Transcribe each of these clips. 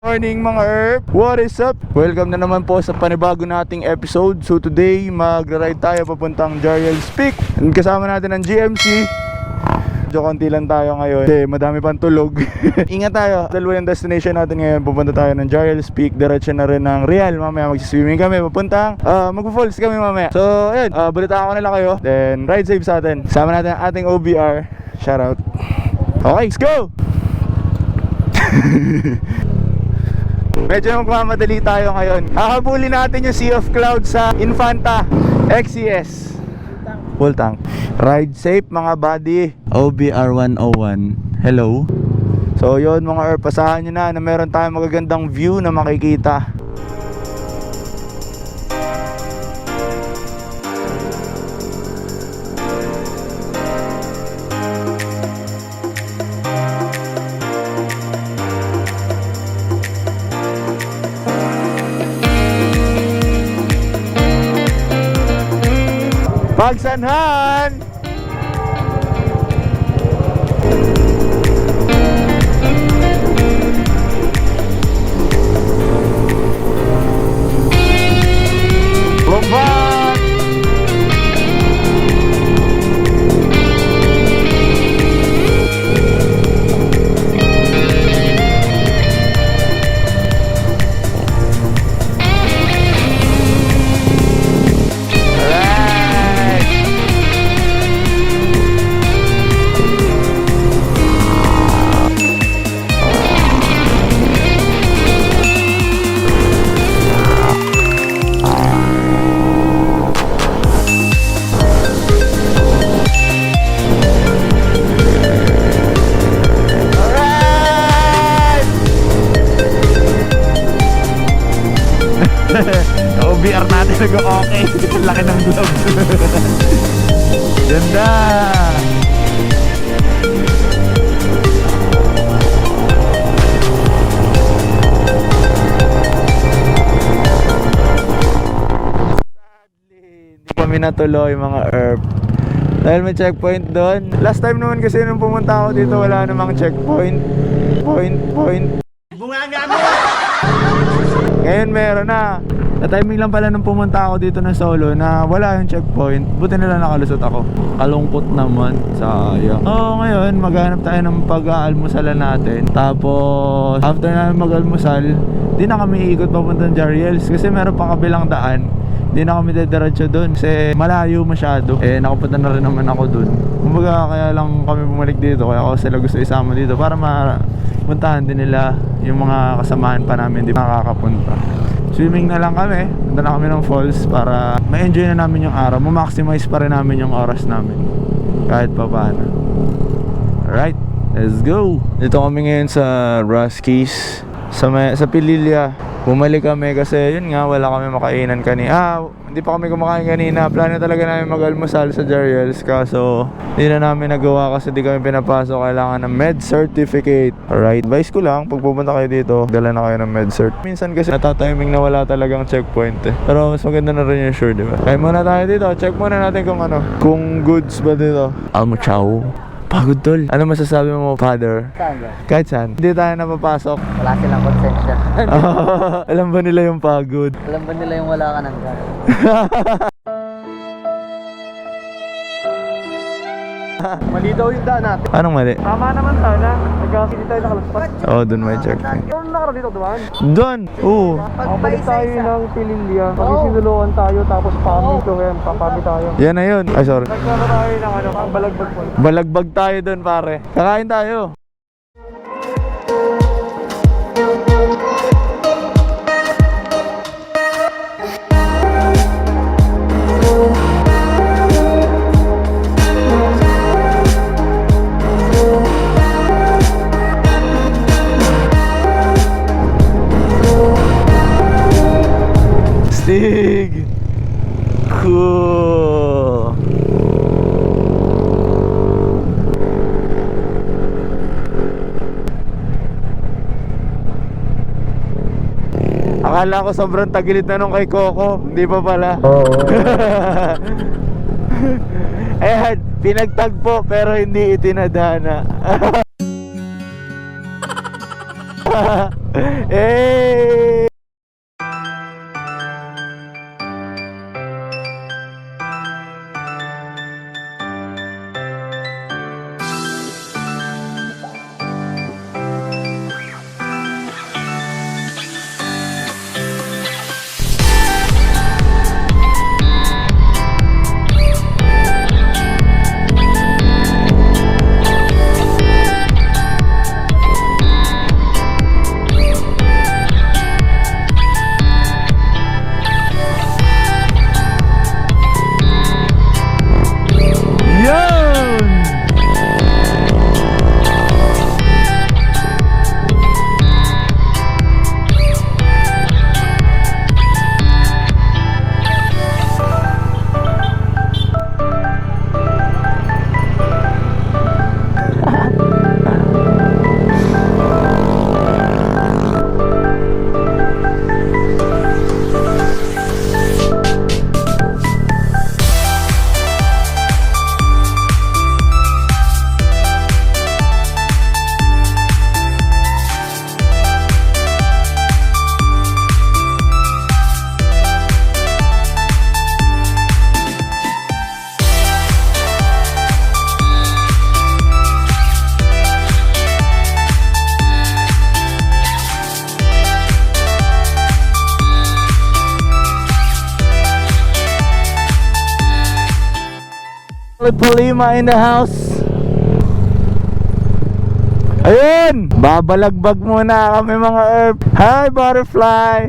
Morning mga Earth! What is up? Welcome na naman po sa panibago nating episode. So today, magra-ride tayo papuntang Jariel's Peak. And kasama natin ang GMC. Medyo konti lang tayo ngayon kasi madami pang tulog. Ingat tayo. Dalawa yung destination natin ngayon. Pupunta tayo ng Jariel's Peak. Diretso na rin ng Real. Mamaya magsiswimming kami. Papuntang magpo-falls kami mamaya. So ayun, balita ko nila kayo. Then ride safe sa atin. Kasama natin ang ating OBR. Shoutout. Okay, let's go! Medyo magmamadali tayo ngayon. Hahabulin natin yung Sea of Clouds sa Infanta XCS Full tank. Ride safe mga buddy. OBR 101. Hello. So yun mga Earth, pasahan nyo na meron tayong magagandang view na makikita. Pagsanhan! Lombat! OBR natin nag-okay. Laki ng vlog. Ganda. Sadly, hindi kami natuloy mga Earth dahil may checkpoint doon. Last time naman kasi nung pumunta ako dito, wala namang checkpoint. Bunganga mo! Ngayon meron na. Na-timing lang pala nung pumunta ako dito na solo na wala yung checkpoint. Buti nila nakalusot ako. Kalungkot naman. Sayang. Oo, ngayon maghanap tayo ng pag-aalmusalan natin. Tapos after namin mag-almusal, di na kami iikot papuntang Jariel's kasi meron pa kabilang daan. Di na kami dediretso doon kasi malayo masyado. Nakapunta na rin naman ako doon. Kumbaga kaya lang kami bumalik dito. Kaya ako sila gusto isama dito para mapuntahan din nila yung mga kasamahan pa namin di makakapunta. Swimming na lang kami. Punta na kami ng falls para ma-enjoy na namin yung araw. Ma-maximize pa rin namin yung oras namin kahit pa paano. Alright, let's go. Dito kami ngayon sa Ruskies sa Pililya. Bumalik kami kasi yun nga, wala kami makainan kanina. Hindi pa kami kumakain kanina. Plano talaga namin mag-almusal sa Jariel's, kaso hindi na namin nagawa kasi di kami pinapasok. Kailangan ng med certificate. Alright, advice ko lang, pag pupunta kayo dito, dala na kayo ng med cert. Minsan kasi natatiming na wala talagang checkpoint pero mas maganda na rin yung sure, diba? Kaya muna tayo dito, check muna natin kung goods ba dito. Almo chow. Pagod tol. Ano masasabi mo, father? Saan ba? Kahit saan, hindi tayo napapasok. Wala silang konsensya. Alam ba nila yung pagod? Alam ba nila yung wala ka ng gana? Mali daw yung daan natin. Anong mali? Tama naman sana. Nagkakili tayo nakalaspas. Oo, dun may checkpoint. Doon nakara dito, dumaan. Doon! Oo. Pabalik tayo ng Pililya. Pag-sinuluan tayo, tapos pami. So yan, papami tayo. Yan na yun. Ay, sorry. Nagkara tayo ng balagbag po. Balagbag tayo doon, pare. Kakain tayo. Akala ko sobrang tagilid na nung kay Coco. Hindi pa pala. Oo. Ayan, pinagtagpo pero hindi itinadhana. Hey! Polima in the house. Ayun, babalagbag muna kami mga herb. Hi butterfly.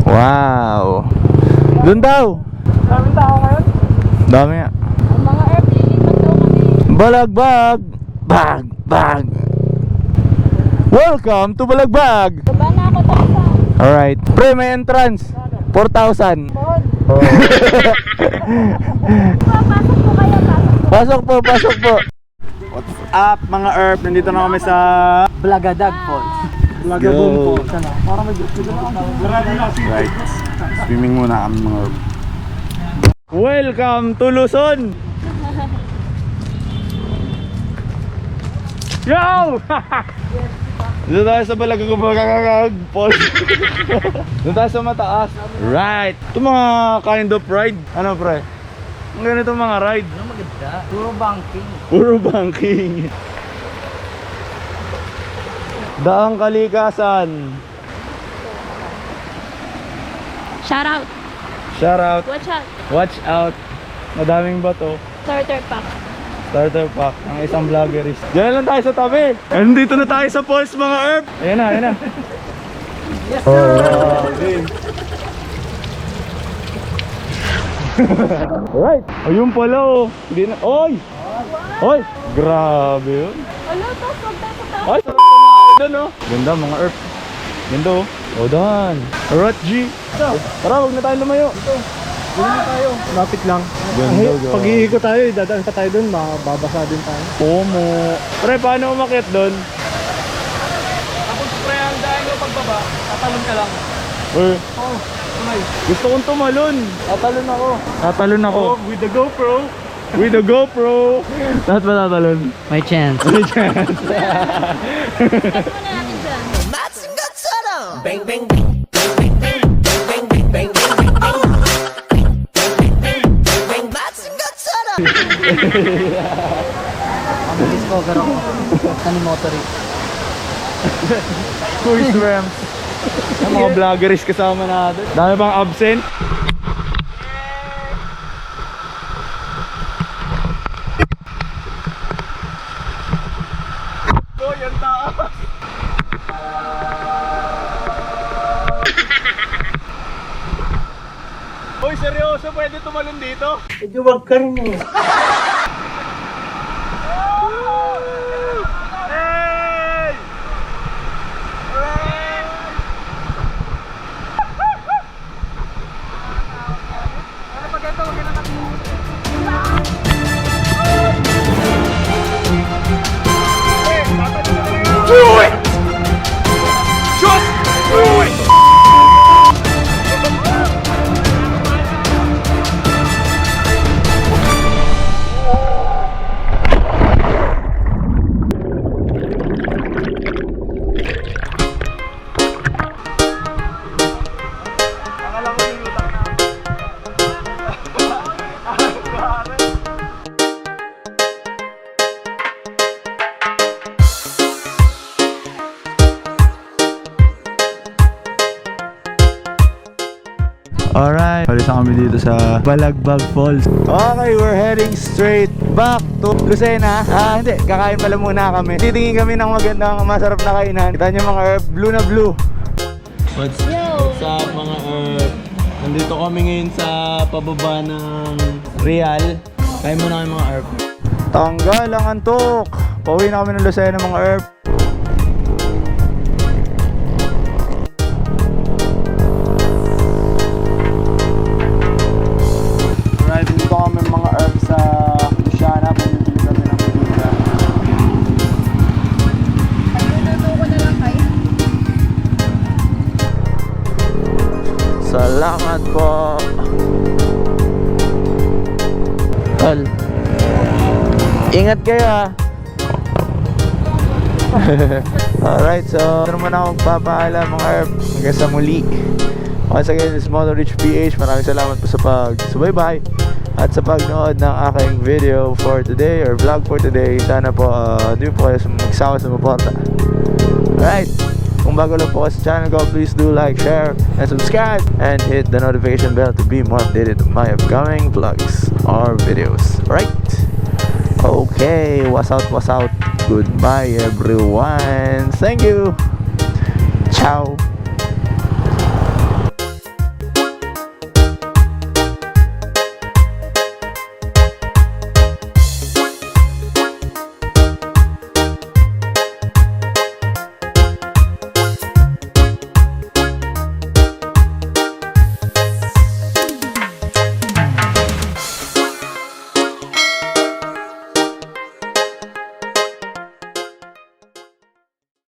Wow. Doon daw. Daming tao ngayon? Dami nga. Ang mga herb, lilipat daw kami. Balagbag. Bag, bag. Welcome to Balagbag. Baba na ako tapos. Alright. Pre, may entrance. 4,000. Pasok po kayo, pasok po. Pasok po. What's up mga Earth? Nandito na kami sa Blagadag Falls. Blagabong Falls. Ano? Parang may gusto na. right. Swimming muna kami mga Earth. Welcome to Luzon. Yo! Doon tayo sa Balagbag Falls. Doon tayo sa mataas. Right. Ito mga kind of ride. Ano pre? Ang ganito mga ride. Ano maganda? Puro banking. Puro banking. Daang kalikasan. Shout out. Shout out. Watch out. Watch out. Madaming bato. Starter pack. Starter pack ng isang vloggerist. Diyan lang tayo sa tabi. Andito na tayo sa falls mga herb. Ayan na, ayan na. Yes sir! Alright. Ayun pala oh. Hindi na. Oy! Oy! Grabe yun. Ano to? Huwag tayo sa tao. Ay, sarap tumahay doon oh. Ganda mga herb. Ganda oh. O dan. Alright G. Tara, huwag na tayo lumayo. Doon tayo. Lapit lang. Ganda, ganda. Pag iikot tayo, dadaan pa tayo doon, mababasa din tayo. Pomo. Pre, paano umakyat doon? Tapos pre, ang dahil ko pagbaba, tatalon ka lang. Eh, Oh, tunay. gusto kong tumalon. Tatalon ako. Tatalon ako. Oh, with the GoPro. With the GoPro. Lahat ba tatalon? May chance. May chance. Check muna natin dyan. Bang bang bang bang bang bang bang bang bang bang bang masasaksihan. Ang discover ako. Kanimotory. Quiz ramp. Ang mga vloggerist kasama natin. Dami bang absent? Oh, yan taas. Hoy, seryoso, pwede tumalon dito? Medyo wag ka rin eh. Hey! Hooray! Ano pag ito, wag na natin. Do it! Just do it! na kami dito sa Balagbag Falls. Okay, we're heading straight back to Lucena. Hindi, kakain pala muna kami. Titingin kami ng magandang masarap na kainan. Kita nyo mga herb, blue na blue. What's up mga herb? Nandito kami ngayon sa pababa ng Real. Kain muna kami mga herb. Tanggal ang antok. Pauwi na kami ng Lucena mga herb. Right, dito kami mga herb sa Luciana. Pumipili kami ng pizza. Luluto ko na lang kayo. Salamat po. Tol, ingat kayo ha. Alright, so ito naman ako magpapaalam mga herb. Hanggang sa muli. Once again, this is Moto Rich PH. Maraming salamat po sa pag-subaybay at sa pagnood ng aking video for today or vlog for today. Sana po di po kayo magsawa sa maporta. Alright, kung bago lang po kayo sa channel ko, please do like, share, and subscribe, and hit the notification bell to be more updated on my upcoming vlogs or videos. Alright, okay, what's out, what's out. Goodbye everyone. Thank you. Ciao.